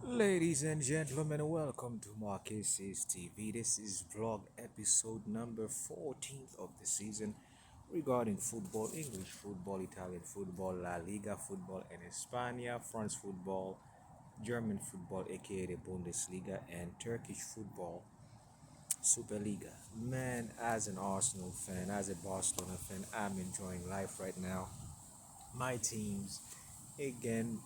Ladies and gentlemen, welcome to Marques's TV. This is vlog episode number 14th of the season regarding football, English football, Italian football, La Liga football in España, France football, German football, aka the Bundesliga, and Turkish football, Superliga. Man, as an Arsenal fan, as a Barcelona fan, I'm enjoying life right now. My teams, again,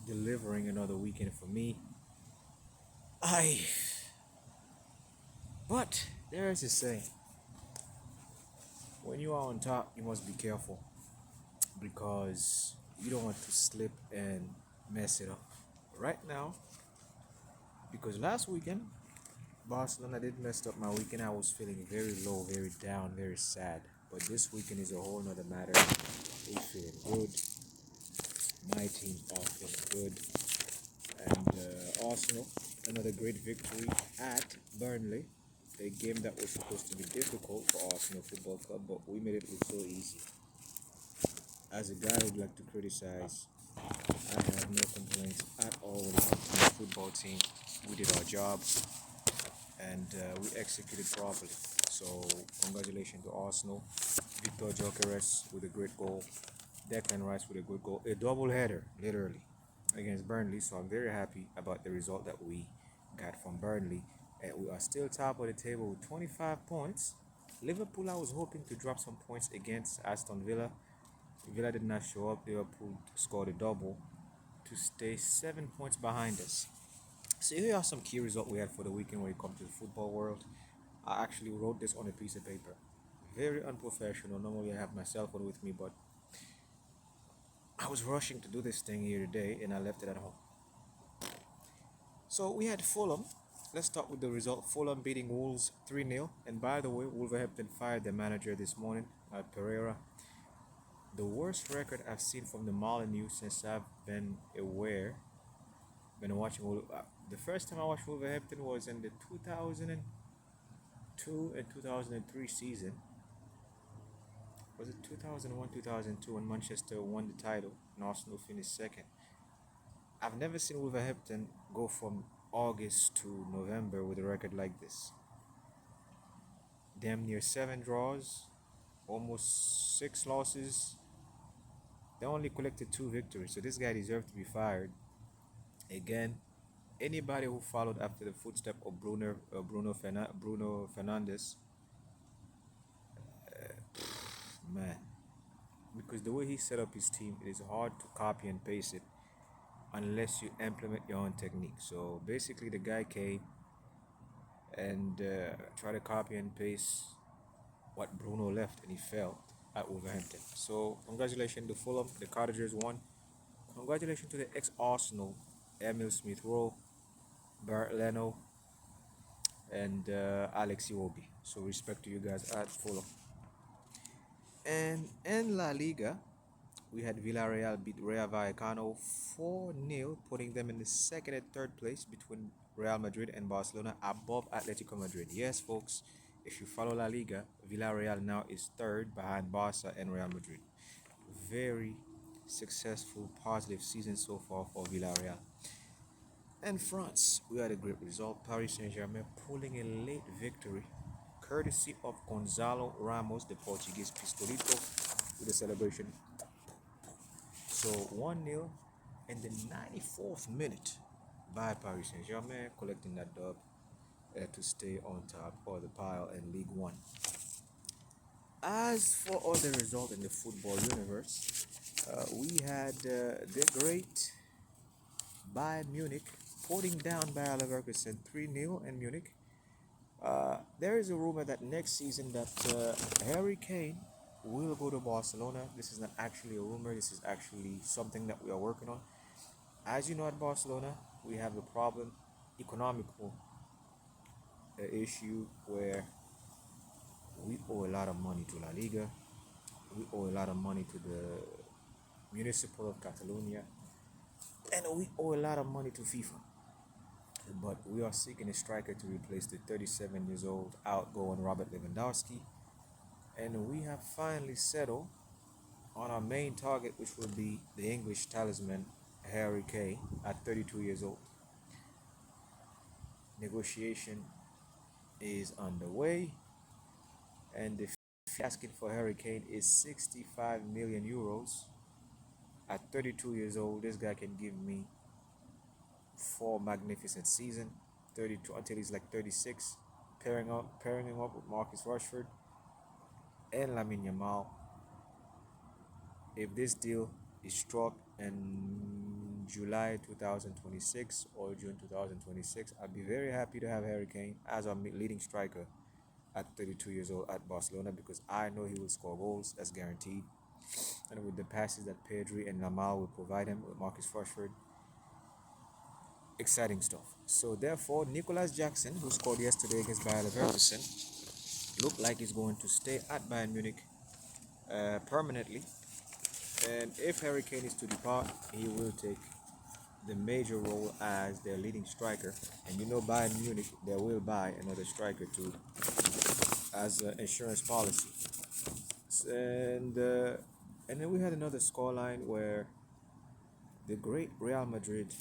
delivering another weekend for me. I But there is a saying: when you are on top, you must be careful because you don't want to slip and mess it up. Right now, because last weekend Barcelona did mess up my weekend. I was feeling very low, very down, very sad. But this weekend is a whole nother matter. We feeling good. My teams are feeling good. And Arsenal, another great victory at Burnley. A game that was supposed to be difficult for Arsenal Football Club, but we made it look so easy. As a guy who'd like to criticize, I have no complaints at all when it comes to the football team. We did our job and we executed properly. So, congratulations to Arsenal. Victor Gyökeres with a great goal. Declan Rice with a good goal. A double header, literally, against Burnley. So, I'm very happy about the result that we got from Burnley. And we are still top of the table with 25 points. Liverpool, I was hoping to drop some points against Aston Villa. Villa did not show up. Liverpool scored a double to stay 7 points behind us. So here are some key results we had for the weekend when it comes to the football world. I actually wrote this on a piece of paper. Very unprofessional. Normally I have my cell phone with me, but I was rushing to do this thing here today and I left it at home. So we had Fulham. Let's start with the result. Fulham beating Wolves 3-0. And by the way, Wolverhampton fired their manager this morning, Pereira. The worst record I've seen from the Molyneux since I've been watching. The first time I watched Wolverhampton was in the 2002 and 2003 season. Was it 2001, 2002 when Manchester won the title and Arsenal finished second? I've never seen Wolverhampton go from August to November with a record like this. Damn near 7 draws, almost 6 losses. They only collected 2 victories, so this guy deserved to be fired. Again, anybody who followed after the footstep of Bruno Fernandes, man, because the way he set up his team, it is hard to copy and paste it unless you implement your own technique. So basically, the guy came and tried to copy and paste what Bruno left, and he failed at Wolverhampton. So congratulations to Fulham, the Cottagers won. Congratulations to the ex-Arsenal, Emil Smith-Rowe, Bert Leno, and Alex Iwobi. So respect to you guys at Fulham. And in La Liga, we had Villarreal beat Rayo Vallecano 4-0, putting them in the second and third place between Real Madrid and Barcelona above Atletico Madrid. Yes, folks, if you follow La Liga, Villarreal now is third behind Barca and Real Madrid. Very successful, positive season so far for Villarreal. And France, we had a great result. Paris Saint-Germain pulling a late victory, courtesy of Gonzalo Ramos, the Portuguese Pistolito, with the celebration. So 1-0 in the 94th minute by Paris Saint-Germain, collecting that dub to stay on top of the pile in League One. As for other results in the football universe, we had the great Bayern Munich putting down Bayer Leverkusen 3-0 in Munich. There is a rumor that next season that Harry Kane will go to Barcelona. This is not actually a rumor. This is actually something that we are working on. As you know, at Barcelona, we have a problem, economical issue where we owe a lot of money to La Liga. We owe a lot of money to the Municipal of Catalonia. And we owe a lot of money to FIFA. But we are seeking a striker to replace the 37 years old outgoing Robert Lewandowski. And we have finally settled on our main target, which will be the English talisman, Harry Kane, at 32 years old. negotiation is underway, and the fee asking for Hurricane is 65 million euros. At 32 years old, this guy can give me four magnificent seasons, 32 until he's like 36, pairing him up with Marcus Rashford and Lamine Yamal. If this deal is struck in July 2026 or June 2026, I'd be very happy to have Harry Kane as our leading striker at 32 years old at Barcelona, because I know he will score goals, that's guaranteed. And with the passes that Pedri and Lamal will provide him with Marcus Rashford, exciting stuff. So therefore, Nicolas Jackson, who scored yesterday against Bayer Leverkusen, looked like he's going to stay at Bayern Munich permanently. And if Harry Kane is to depart, he will take the major role as their leading striker. And you know, Bayern Munich, they will buy another striker too, as an insurance policy. And then we had another scoreline where the great Real Madrid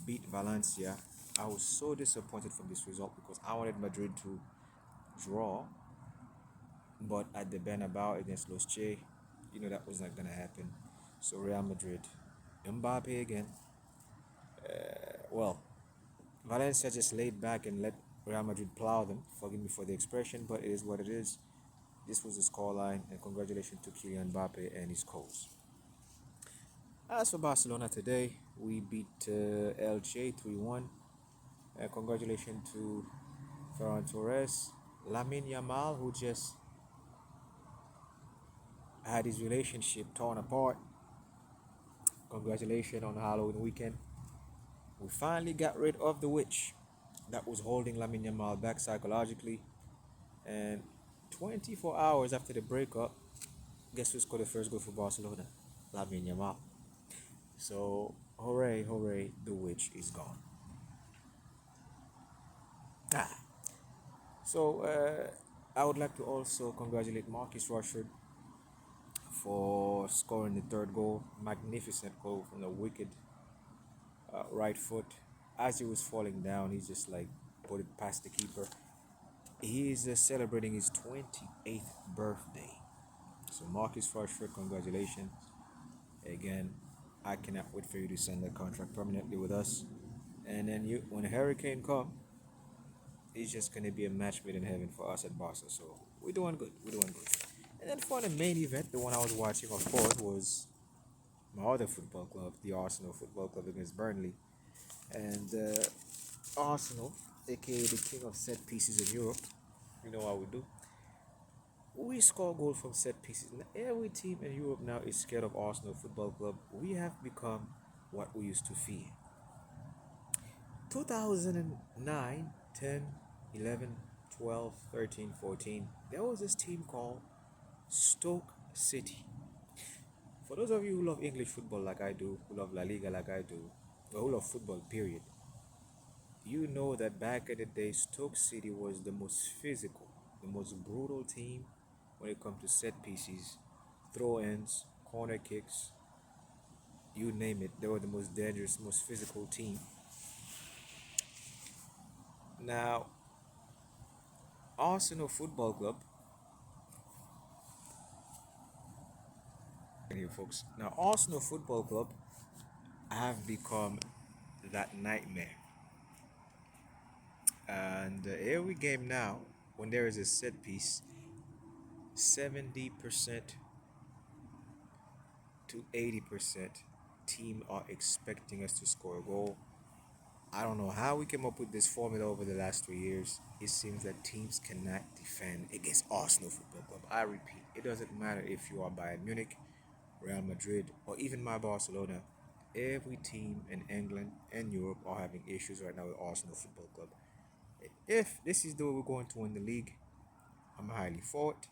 beat Valencia. I was so disappointed from this result because I wanted Madrid to draw, but at the Bernabeu against Los Che, you know that was not gonna happen. So Real Madrid, Mbappe again. Well, Valencia just laid back and let Real Madrid plow them. Forgive me for the expression, but it is what it is. This was the scoreline, and congratulations to Kylian Mbappe and his cause. As for Barcelona today, we beat Elche 3-1. Congratulations to Ferran Torres, Lamine Yamal, who just had his relationship torn apart. Congratulations on Halloween weekend. We finally got rid of the witch that was holding Lamine Yamal back psychologically. And 24 hours after the breakup, guess who scored the first goal for Barcelona? Lamine Yamal. So, hooray, hooray, the witch is gone. Ah. So, I would like to also congratulate Marcus Rashford for scoring the third goal. Magnificent goal from the wicked right foot. As he was falling down, he just like put it past the keeper. He is celebrating his 28th birthday. So Marcus Rashford, congratulations. Again, I cannot wait for you to sign that contract permanently with us. And then when Hurricane come, it's just gonna be a match made in heaven for us at Barca. So we're doing good. We're doing good. And then for the main event, the one I was watching, of course, was my other football club, the Arsenal Football Club against Burnley. And Arsenal, aka the king of set pieces in Europe, you know what we do. We score goals from set pieces. Every team in Europe now is scared of Arsenal Football Club. We have become what we used to fear. 2009, 10, 11, 12, 13, 14, there was this team called Stoke City. For those of you who love English football like I do, who love La Liga like I do, or who love football, period, you know that back in the day, Stoke City was the most physical, the most brutal team when it comes to set pieces, throw-ins, corner kicks, you name it. They were the most dangerous, most physical team. Now, Arsenal Football Club, here folks. Now, Arsenal Football Club have become that nightmare. And every game now, when there is a set piece, 70% to 80% team are expecting us to score a goal. I don't know how we came up with this formula over the last 3 years. It seems that teams cannot defend against Arsenal Football Club. I repeat, it doesn't matter if you are Bayern Munich, Real Madrid, or even my Barcelona. Every team in England and Europe are having issues right now with Arsenal Football Club. If this is the way we're going to win the league, I'm highly for it.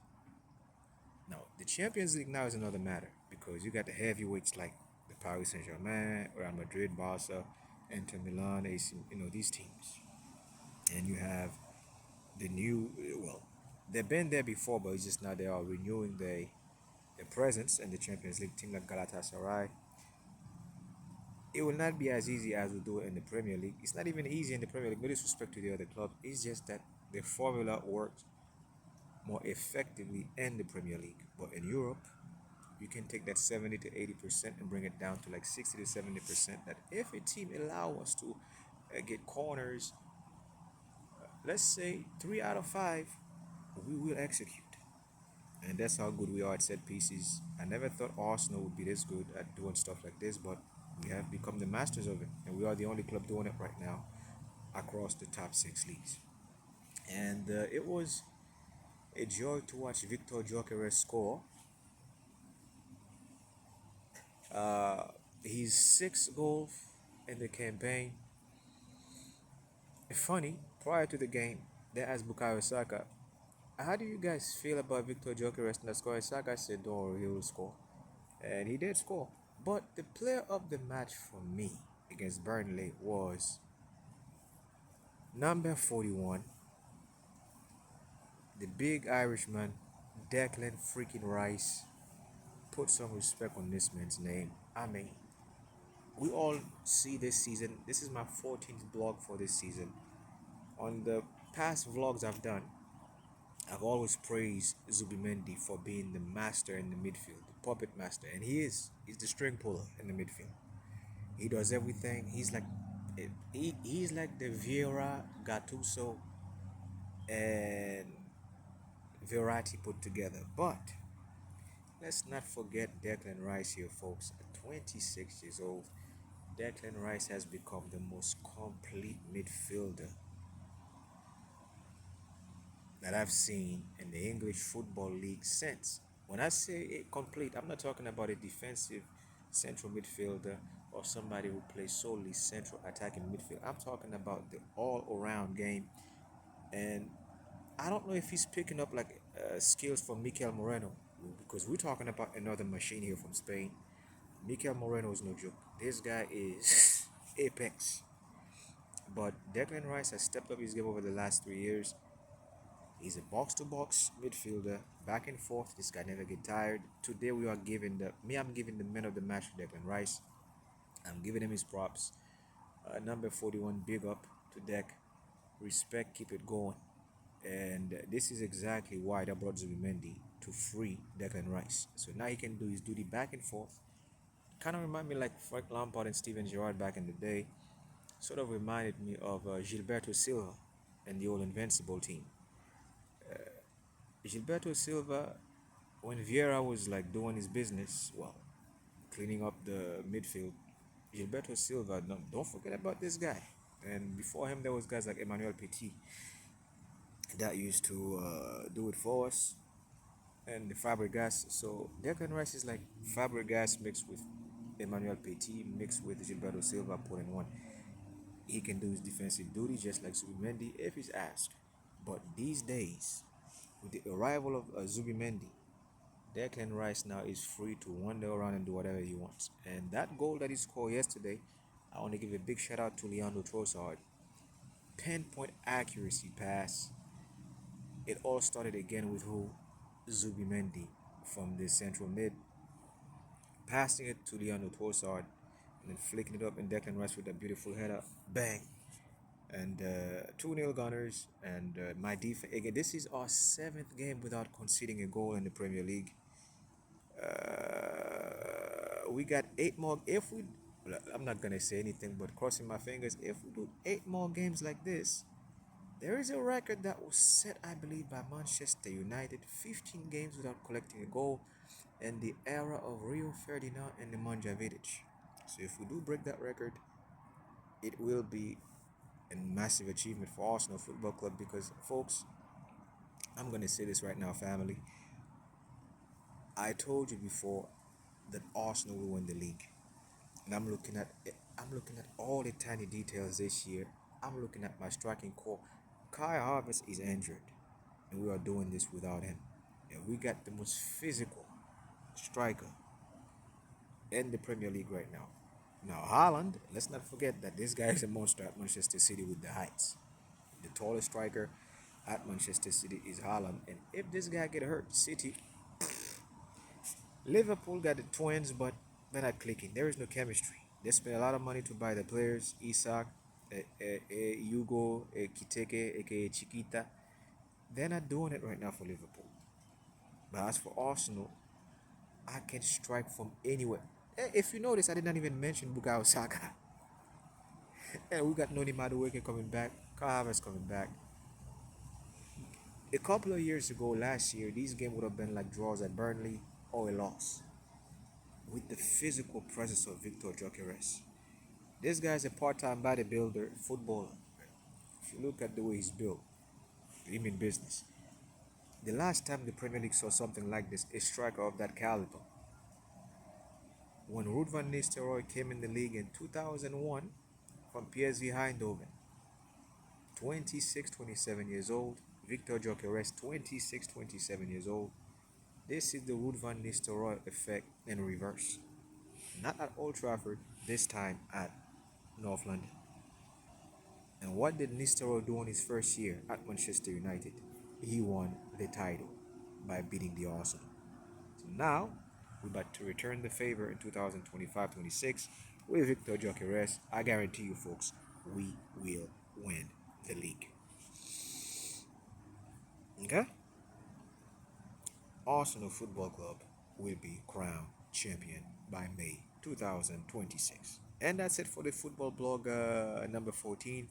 Now, the Champions League now is another matter because you got the heavyweights like the Paris Saint-Germain, Real Madrid, Barca, Inter Milan, AC, these teams. And you have the new, well, they've been there before, but it's just now they are renewing their presence in the Champions League team like Galatasaray. it will not be as easy as we do it in the Premier League. It's not even easy in the Premier League, no disrespect to the other clubs. It's just that the formula works more effectively in the Premier League. But in Europe, you can take that 70 to 80% and bring it down to like 60 to 70%. That if a team allow us to get corners, let's say 3 out of 5, we will execute. And that's how good we are at set pieces. I never thought Arsenal would be this good at doing stuff like this, but we have become the masters of it, and we are the only club doing it right now across the top 6 leagues. And it was a joy to watch Victor Gyökeres score uh, his sixth goal in the campaign. Funny, prior to the game, they asked Bukayo Saka, how do you guys feel about Victor Gyökeres not scoring? Saka said, don't worry, he will score. And he did score. But the player of the match for me against Burnley was number 41, the big Irishman, Declan freaking Rice. Put some respect on this man's name. I mean, we all see this season. This is my 14th vlog for this season. On the past vlogs I've done, I've always praised Zubimendi for being the master in the midfield, the puppet master, and he is. He's the string puller in the midfield. He does everything. He's like the Vieira, Gattuso, and Verratti put together. But let's not forget Declan Rice here, folks. At 26 years old, Declan Rice has become the most complete midfielder that I've seen in the English Football League since. When I say it complete, I'm not talking about a defensive central midfielder or somebody who plays solely central attacking midfield. I'm talking about the all-around game. And I don't know if he's picking up like skills from Mikel Moreno, because we're talking about another machine here from Spain. Mikel Moreno is no joke. This guy is apex. But Declan Rice has stepped up his game over the last 3 years. He's a box-to-box midfielder, back and forth. This guy never get tired. Today we are giving I'm giving the man of the match to Declan Rice. I'm giving him his props. Number 41, big up to Dec. Respect, keep it going. And this is exactly why they brought Zubimendi to free Declan Rice. So now he can do his duty back and forth. Kind of remind me like Frank Lampard and Steven Gerrard back in the day. Sort of reminded me of Gilberto Silva and the old Invincible team. Gilberto Silva, when Vieira was like doing his business, well, cleaning up the midfield, Gilberto Silva, don't forget about this guy. And before him, there was guys like Emmanuel Petit that used to do it for us, and the Fabregas. So Declan Rice is like Fabregas mixed with Emmanuel Petit mixed with Gilberto Silva put in one. He can do his defensive duty just like Zubimendi if he's asked. But these days, with the arrival of Zubimendi, Declan Rice now is free to wander around and do whatever he wants. And that goal that he scored yesterday, I want to give a big shout out to Leandro Trossard. Pinpoint accuracy pass. It all started again with who? Zubimendi from the central mid, passing it to Leandro Trossard, and then flicking it up, and Declan Rice with a beautiful header. Bang! And 2-0 Gunners. And my defense again. This is our 7th game without conceding a goal in the Premier League. We got 8 more. If we, I'm not gonna say anything, but crossing my fingers. If we do 8 more games like this, there is a record that was set, I believe, by Manchester United. 15 games without collecting a goal in the era of Rio Ferdinand and Nemanja Vidic. So if we do break that record, it will be a massive achievement for Arsenal Football Club, because, folks, I'm going to say this right now, family. I told you before that Arsenal will win the league. And I'm looking at all the tiny details this year. I'm looking at my striking core. Kai Havertz is injured, and we are doing this without him. And we got the most physical striker in the Premier League right now. Now, Haaland, let's not forget that this guy is a monster at Manchester City with the heights. The tallest striker at Manchester City is Haaland. And if this guy get hurt, City, Liverpool got the twins, but they're not clicking. There is no chemistry. They spent a lot of money to buy the players, Isak, Hugo, Kiteke, aka Chiquita. They're not doing it right now for Liverpool. But as for Arsenal, I can strike from anywhere. If you notice, I did not even mention Bukayo Saka. And we got Noni Madueke coming back, Kai Havertz coming back. A couple of years ago, last year, these games would have been like draws at Burnley or a loss. With the physical presence of Victor Gyökeres. This guy's a part-time bodybuilder, footballer. If you look at the way he's built, he mean business. The last time the Premier League saw something like this, a striker of that caliber, when Ruud van Nistelrooy came in the league in 2001 from PSV Eindhoven, 26, 27 years old. Victor Gyökeres, 26, 27 years old. This is the Ruud van Nistelrooy effect in reverse. Not at Old Trafford, this time at North London. And what did Nistelrooy do on his first year at Manchester United? He won the title by beating the Arsenal. So now we're about to return the favor in 2025-26 with Victor Gyökeres. I guarantee you, folks, we will win the league. Okay? Arsenal Football Club will be crowned champion by May 2026. And that's it for the football blog number 14.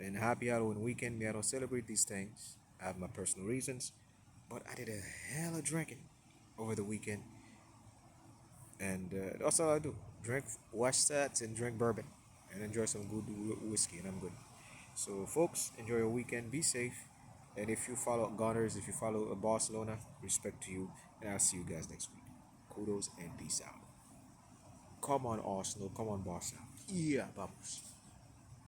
And happy Halloween weekend. Me, I don't celebrate these things. I have my personal reasons. But I did a hell of drinking over the weekend. And that's all I do. Drink, watch stats, and drink bourbon. And enjoy some good whiskey, and I'm good. So, folks, enjoy your weekend. Be safe. And if you follow Gunners, if you follow Barcelona, respect to you. And I'll see you guys next week. Kudos and peace out. Come on, Arsenal. Come on, Barca. Yeah, vamos.